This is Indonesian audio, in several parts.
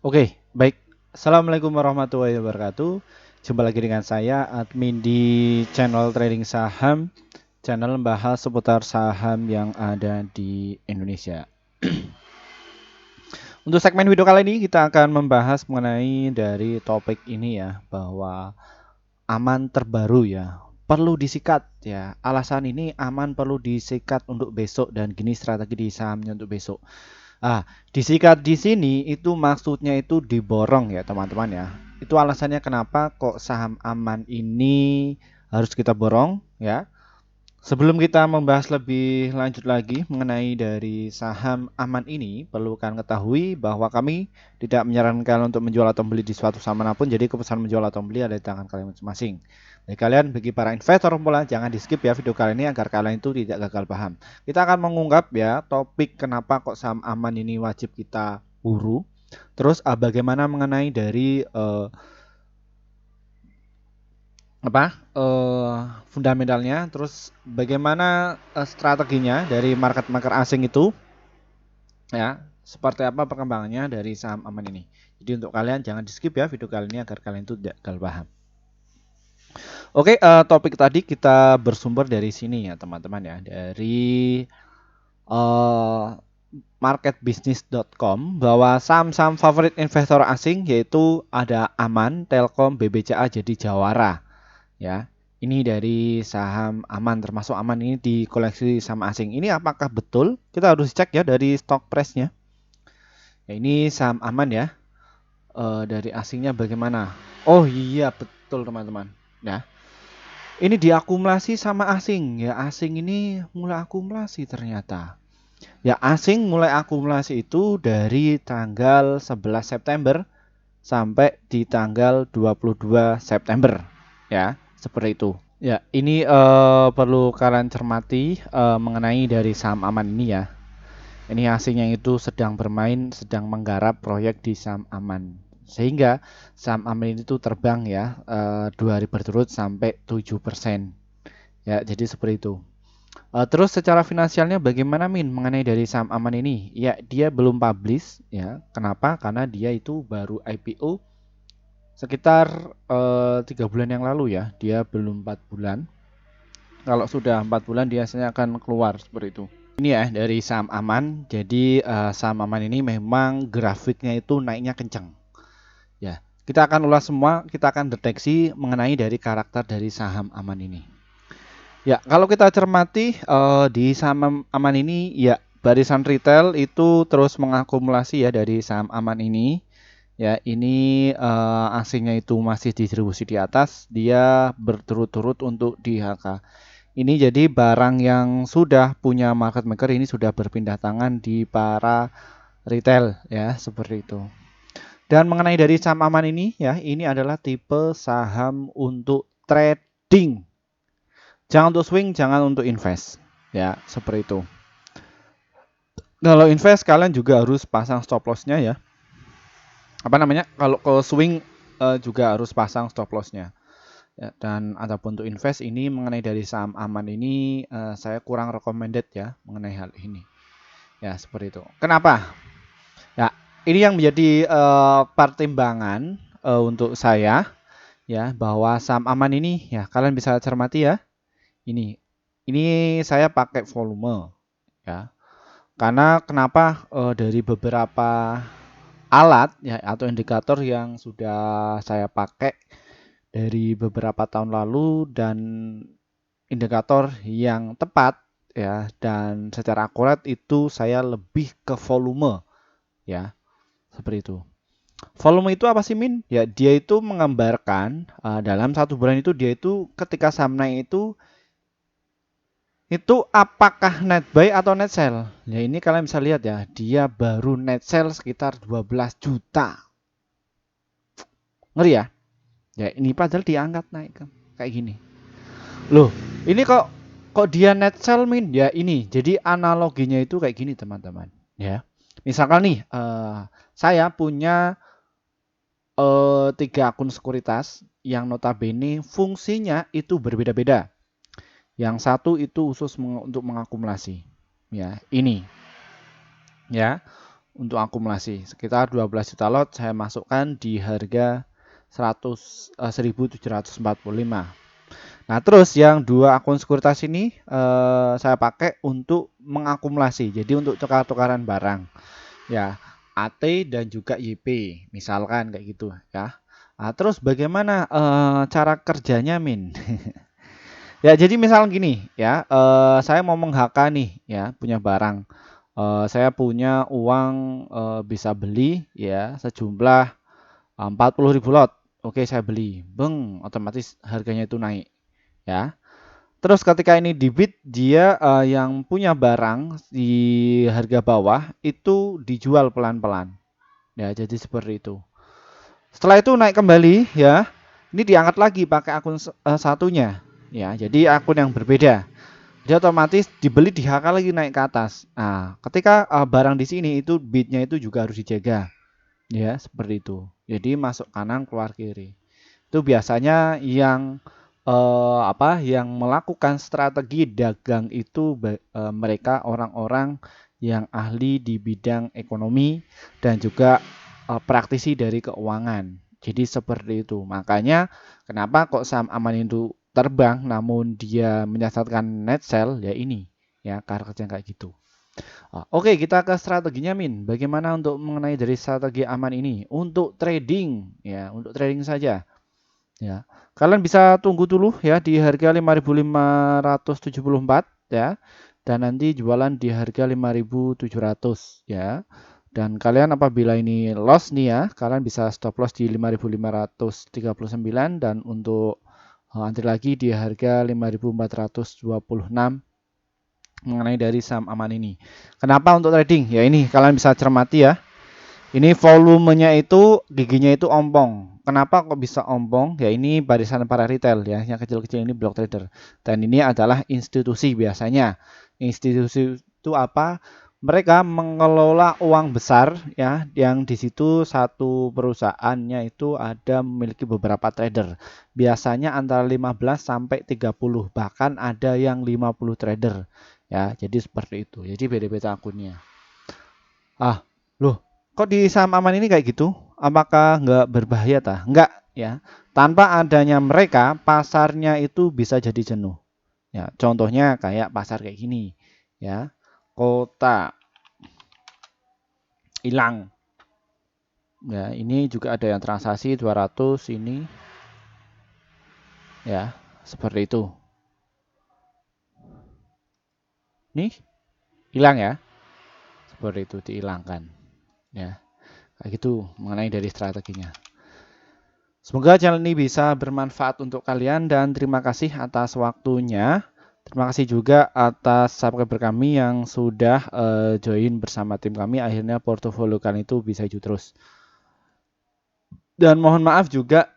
Oke, baik. Assalamualaikum warahmatullahi wabarakatuh. Jumpa lagi dengan saya, admin di channel trading saham, channel membahas seputar saham yang ada di Indonesia. Untuk segmen video kali ini kita akan membahas mengenai dari topik ini ya, bahwa aman terbaru ya, perlu disikat ya. Alasan ini aman perlu disikat untuk besok dan gini strategi di sahamnya untuk besok. Disikat di sini itu maksudnya itu diborong ya teman-teman ya. Itu alasannya kenapa kok saham aman ini harus kita borong ya. Sebelum kita membahas lebih lanjut lagi mengenai dari saham aman ini, perlu kalian ketahui bahwa kami tidak menyarankan untuk menjual atau beli di suatu saham manapun. Jadi keputusan menjual atau beli ada di tangan kalian masing-masing. Bagi para investor pemula, jangan di skip ya video kali ini agar kalian itu tidak gagal paham. Kita akan mengungkap ya topik kenapa kok saham aman ini wajib kita buru. Terus bagaimana mengenai dari fundamentalnya, terus bagaimana strateginya dari market asing itu ya, seperti apa perkembangannya dari saham aman ini. Jadi untuk kalian jangan di skip ya video kali ini agar kalian itu tidak gagal paham. Oke, topik tadi kita bersumber dari sini ya teman-teman ya, dari marketbusiness.com bahwa saham-saham favorit investor asing yaitu ada Aman, Telkom, BBCA jadi jawara. Ya, ini dari saham aman, termasuk aman ini di koleksi saham asing. Ini apakah betul? Kita harus cek ya dari stock price-nya. Ya, ini saham aman ya. Dari asingnya bagaimana? Oh iya betul teman-teman. Ya, ini diakumulasi sama asing. Ya, asing ini mulai akumulasi ternyata. Ya, asing mulai akumulasi itu dari tanggal 11 September sampai di tanggal 22 September. Ya, seperti itu. Ya, ini perlu kalian cermati mengenai dari saham aman ini ya. Ini asing yang itu sedang bermain, sedang menggarap proyek di saham aman. Sehingga saham aman itu terbang ya 2 hari berturut sampai 7%. Ya, jadi seperti itu. Terus secara finansialnya bagaimana Min mengenai dari saham aman ini? Ya, dia belum publish ya. Kenapa? Karena dia itu baru IPO sekitar 3 bulan yang lalu ya. Dia belum 4 bulan. Kalau sudah 4 bulan dia biasanya akan keluar seperti itu. Ini ya dari saham aman. Jadi saham aman ini memang grafiknya itu naiknya kencang. Ya, kita akan ulas semua, kita akan deteksi mengenai dari karakter dari saham aman ini. Ya, kalau kita cermati di saham aman ini ya barisan retail itu terus mengakumulasi ya dari saham aman ini. Ya, ini asingnya itu masih distribusi di atas, dia berturut-turut untuk di HK. Ini jadi barang yang sudah punya market maker ini sudah berpindah tangan di para retail ya, seperti itu. Dan mengenai dari saham aman ini ya, ini adalah tipe saham untuk trading. Jangan untuk swing, jangan untuk invest. Ya, seperti itu. Kalau invest kalian juga harus pasang stop loss-nya ya. Kalau ke swing juga harus pasang stop loss-nya. Ya, dan ataupun untuk invest ini mengenai dari saham aman ini saya kurang recommended ya mengenai hal ini. Ya, seperti itu. Kenapa? Ya, ini yang menjadi pertimbangan untuk saya ya bahwa saham aman ini ya kalian bisa cermati ya. Ini saya pakai volume ya. Karena kenapa dari beberapa alat ya atau indikator yang sudah saya pakai dari beberapa tahun lalu dan indikator yang tepat ya dan secara akurat itu saya lebih ke volume ya seperti itu. Volume itu apa sih Min? Ya dia itu menggambarkan dalam 1 bulan itu dia itu ketika saham naik itu apakah net buy atau net sell. Ya ini kalian bisa lihat ya dia baru net sell sekitar 12 juta. Ngeri ya? Ya ini padahal diangkat naik kayak gini. Loh, ini kok dia net sell Min? Ya ini. Jadi analoginya itu kayak gini teman-teman. Ya. Misalkan nih saya punya 3 akun sekuritas yang notabene fungsinya itu berbeda-beda. Yang satu itu khusus untuk mengakumulasi. Ya, ini. Ya. untuk akumulasi. Sekitar 12 juta lot saya masukkan di harga 1.745. Nah, terus yang dua akun sekuritas ini saya pakai untuk mengakumulasi. Jadi untuk tukar-tukaran barang. Ya, AT dan juga YP, misalkan kayak gitu ya. Nah, terus bagaimana cara kerjanya, Min? Ya, jadi misal gini ya, saya mau meng-HK nih ya, punya barang. Saya punya uang bisa beli ya sejumlah 40.000 lot. Oke, saya beli. Beng, otomatis harganya itu naik ya. Terus ketika ini dibit, dia yang punya barang di harga bawah itu dijual pelan-pelan. Ya, jadi seperti itu. Setelah itu naik kembali ya. Ini diangkat lagi pakai akun satunya. Ya, jadi akun yang berbeda. Dia otomatis dibeli di HK lagi naik ke atas. Nah, ketika barang di sini itu bidnya itu juga harus dijaga. Ya, seperti itu. Jadi masuk kanan keluar kiri. Itu biasanya yang yang melakukan strategi dagang itu mereka orang-orang yang ahli di bidang ekonomi dan juga praktisi dari keuangan. Jadi seperti itu. Makanya kenapa kok saham aman itu terbang namun dia menyasarkan net sell ya ini ya cara kerja kayak gitu. Oke, kita ke strateginya, Min. Bagaimana untuk mengenai dari strategi aman ini untuk trading ya, untuk trading saja. Ya. Kalian bisa tunggu dulu ya di harga 5.574 ya. Dan nanti jualan di harga 5.700 ya. Dan kalian apabila ini loss nih ya, kalian bisa stop loss di 5.539 dan untuk antri lagi di harga 5.426 mengenai dari saham aman ini. Kenapa untuk trading? Ya ini kalian bisa cermati ya. Ini volumenya itu giginya itu ompong. Kenapa kok bisa ompong? Ya ini barisan para retail ya. Yang kecil-kecil ini block trader. Dan ini adalah institusi biasanya. Institusi itu apa? Mereka mengelola uang besar ya, yang di situ satu perusahaannya itu ada memiliki beberapa trader. Biasanya antara 15 sampai 30, bahkan ada yang 50 trader. Ya, jadi seperti itu. Jadi beda-beda akunnya. Loh, kok di saham aman ini kayak gitu? Apakah nggak berbahaya tah? Nggak ya. Tanpa adanya mereka, pasarnya itu bisa jadi jenuh. Ya, contohnya kayak pasar kayak gini, ya. Kota hilang. Ya, ini juga ada yang transaksi 200 ini. Ya, seperti itu. Nih, hilang ya. Seperti itu dihilangkan. Ya, kayak gitu mengenai dari strateginya. Semoga channel ini bisa bermanfaat untuk kalian dan terima kasih atas waktunya. Terima kasih juga atas subscriber kami yang sudah join bersama tim kami. Akhirnya portofolio kalian itu bisa hijau terus. Dan mohon maaf juga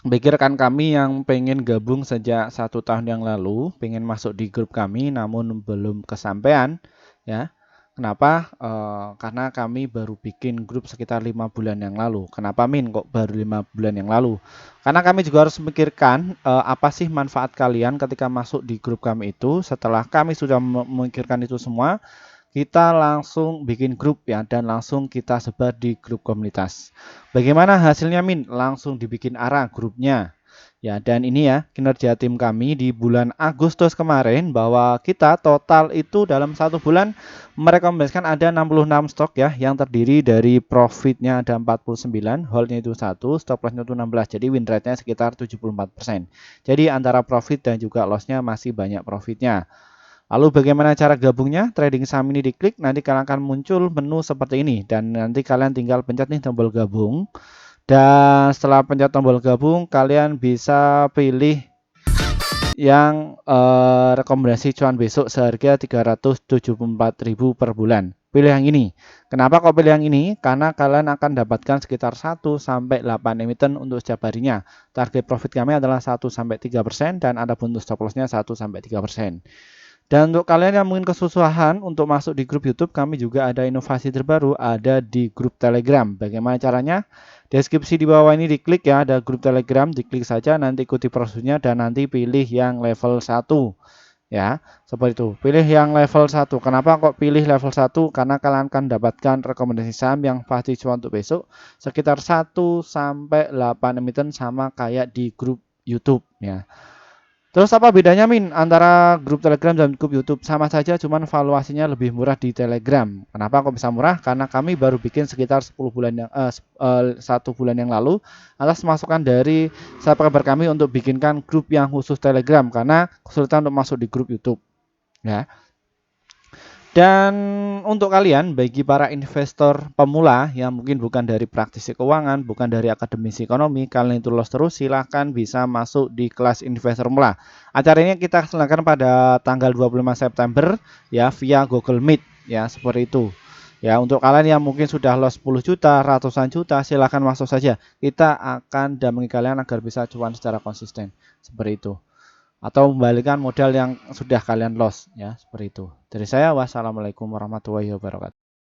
bagi rekan kami yang pengen gabung sejak 1 tahun yang lalu, pengen masuk di grup kami namun belum kesampaian ya. Kenapa? Karena kami baru bikin grup sekitar 5 bulan yang lalu. Kenapa, Min? Kok baru 5 bulan yang lalu? Karena kami juga harus memikirkan apa sih manfaat kalian ketika masuk di grup kami itu. Setelah kami sudah memikirkan itu semua, kita langsung bikin grup ya dan langsung kita sebar di grup komunitas. Bagaimana hasilnya, Min? Langsung dibikin arah grupnya. Ya, dan ini ya kinerja tim kami di bulan Agustus kemarin bahwa kita total itu dalam 1 bulan merekomendasikan ada 66 stok ya yang terdiri dari profitnya ada 49, holdnya itu 1, stop lossnya itu 16. Jadi win rate-nya sekitar 74%. Jadi antara profit dan juga loss-nya masih banyak profitnya. Lalu bagaimana cara gabungnya? Trading saham ini diklik, nanti kalian akan muncul menu seperti ini dan nanti kalian tinggal pencet nih tombol gabung. Dan setelah pencet tombol gabung, kalian bisa pilih yang rekomendasi cuan besok seharga 374.000 per bulan. Pilih yang ini. Kenapa kok pilih yang ini? Karena kalian akan dapatkan sekitar 1 sampai 8 emiten untuk setiap harinya. Target profit kami adalah 1 sampai 3% dan ada bonus stop loss-nya 1 sampai 3%. Dan untuk kalian yang mungkin kesusahan untuk masuk di grup YouTube, kami juga ada inovasi terbaru, ada di grup Telegram. Bagaimana caranya? Deskripsi di bawah ini diklik ya, ada grup Telegram, diklik saja, nanti ikuti prosedurnya dan nanti pilih yang level 1. Ya, seperti itu. Pilih yang level 1. Kenapa kok pilih level 1? Karena kalian akan dapatkan rekomendasi saham yang pasti cuan untuk besok sekitar 1 sampai 8 emiten sama kayak di grup YouTube ya. Terus apa bedanya Min antara grup Telegram dan grup YouTube? Sama saja, cuman valuasinya lebih murah di Telegram. Kenapa kok bisa murah? Karena kami baru bikin sekitar 10 bulan yang 1 bulan yang lalu atas masukan dari subscriber kami untuk bikinkan grup yang khusus Telegram karena kesulitan untuk masuk di grup YouTube. Ya. Dan untuk kalian, bagi para investor pemula yang mungkin bukan dari praktisi keuangan, bukan dari akademisi ekonomi, kalian itu lolos terus, silahkan bisa masuk di kelas investor pemula. Acara ini kita selenggarakan pada tanggal 25 September ya via Google Meet ya, seperti itu. Ya, untuk kalian yang mungkin sudah loss 10 juta, ratusan juta, silahkan masuk saja. Kita akan dampingi kalian agar bisa cuan secara konsisten. Seperti itu. Atau membalikan modal yang sudah kalian loss ya, seperti itu. Dari saya, wassalamualaikum warahmatullahi wabarakatuh.